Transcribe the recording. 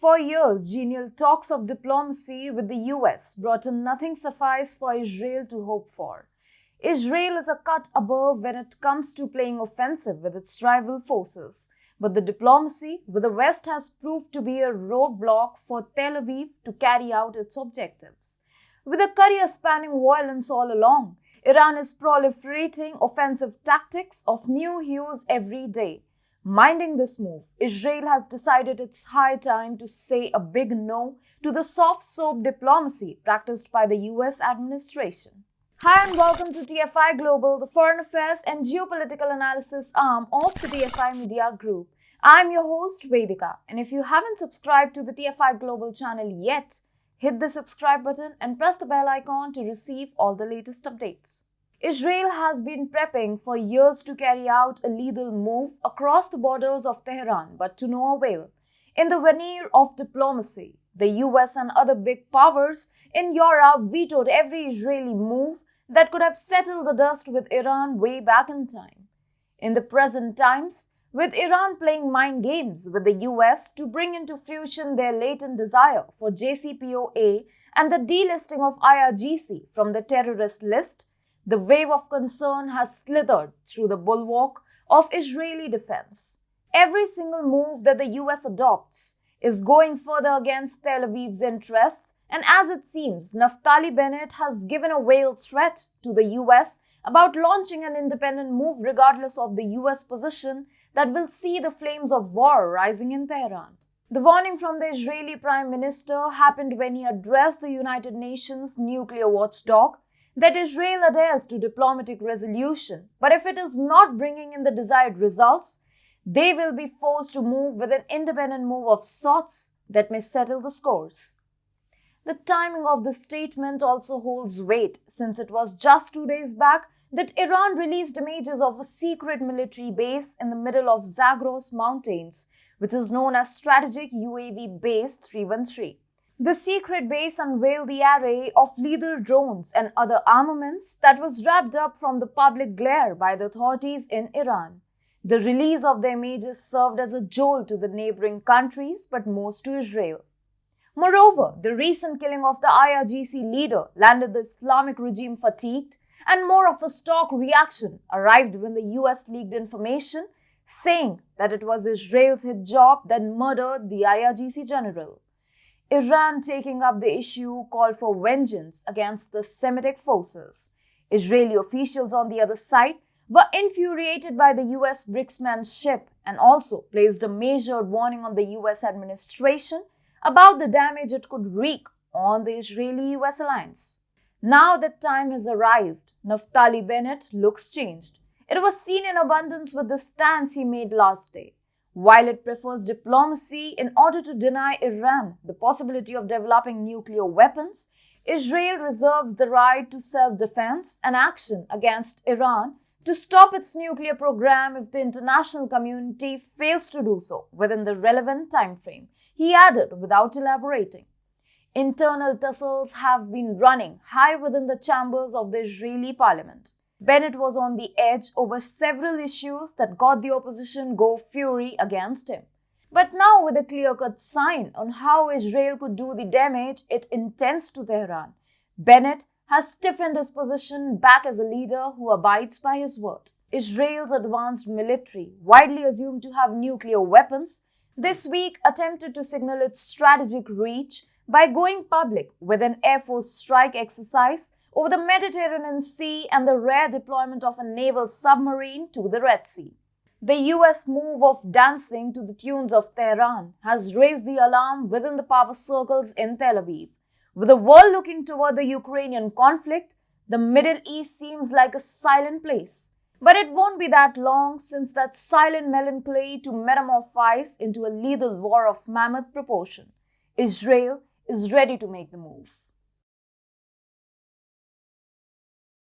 For years, genial talks of diplomacy with the US brought in nothing suffice for Israel to hope for. Israel is a cut above when it comes to playing offensive with its rival forces. But the diplomacy with the West has proved to be a roadblock for Tel Aviv to carry out its objectives. With a career spanning violence all along, Iran is proliferating offensive tactics of new hues every day. Minding this move, Israel has decided it's high time to say a big no to the soft soap diplomacy practiced by the US administration. Hi and welcome to TFI Global, the foreign affairs and geopolitical analysis arm of the TFI Media Group. I'm your host Vedika, and if you haven't subscribed to the TFI Global channel yet, hit the subscribe button and press the bell icon to receive all the latest updates. Israel has been prepping for years to carry out a lethal move across the borders of Tehran, but to no avail. In the veneer of diplomacy, the US and other big powers in Europe vetoed every Israeli move that could have settled the dust with Iran way back in time. In the present times, with Iran playing mind games with the US to bring into fruition their latent desire for JCPOA and the delisting of IRGC from the terrorist list, the wave of concern has slithered through the bulwark of Israeli defense. Every single move that the US adopts is going further against Tel Aviv's interests, and as it seems, Naftali Bennett has given a veiled threat to the US about launching an independent move regardless of the US position that will see the flames of war rising in Tehran. The warning from the Israeli Prime Minister happened when he addressed the United Nations nuclear watchdog that Israel adheres to diplomatic resolution, but if it is not bringing in the desired results, they will be forced to move with an independent move of sorts that may settle the scores. The timing of the statement also holds weight, since it was just 2 days back that Iran released images of a secret military base in the middle of Zagros Mountains, which is known as Strategic UAV Base 313. The secret base unveiled the array of lethal drones and other armaments that was wrapped up from the public glare by the authorities in Iran. The release of the images served as a jolt to the neighboring countries, but most to Israel. Moreover, the recent killing of the IRGC leader landed the Islamic regime fatigued, and more of a stock reaction arrived when the US leaked information saying that it was Israel's hit job that murdered the IRGC general. Iran, taking up the issue, called for vengeance against the Semitic forces. Israeli officials on the other side were infuriated by the US brinkmanship and also placed a measured warning on the US administration about the damage it could wreak on the Israeli-US alliance. Now that time has arrived, Naftali Bennett looks changed. It was seen in abundance with the stance he made last day. While it prefers diplomacy in order to deny Iran the possibility of developing nuclear weapons, Israel reserves the right to self-defense and action against Iran to stop its nuclear program if the international community fails to do so within the relevant time frame, he added without elaborating. Internal tussles have been running high within the chambers of the Israeli parliament. Bennett was on the edge over several issues that got the opposition go fury against him. But now, with a clear-cut sign on how Israel could do the damage it intends to Tehran, Bennett has stiffened his position back as a leader who abides by his word. Israel's advanced military, widely assumed to have nuclear weapons, this week attempted to signal its strategic reach by going public with an Air Force strike exercise over the Mediterranean Sea and the rare deployment of a naval submarine to the Red Sea. The US move of dancing to the tunes of Tehran has raised the alarm within the power circles in Tel Aviv. With the world looking toward the Ukrainian conflict, the Middle East seems like a silent place. But it won't be that long since that silent melancholy to metamorphose into a lethal war of mammoth proportion. Israel is ready to make the move.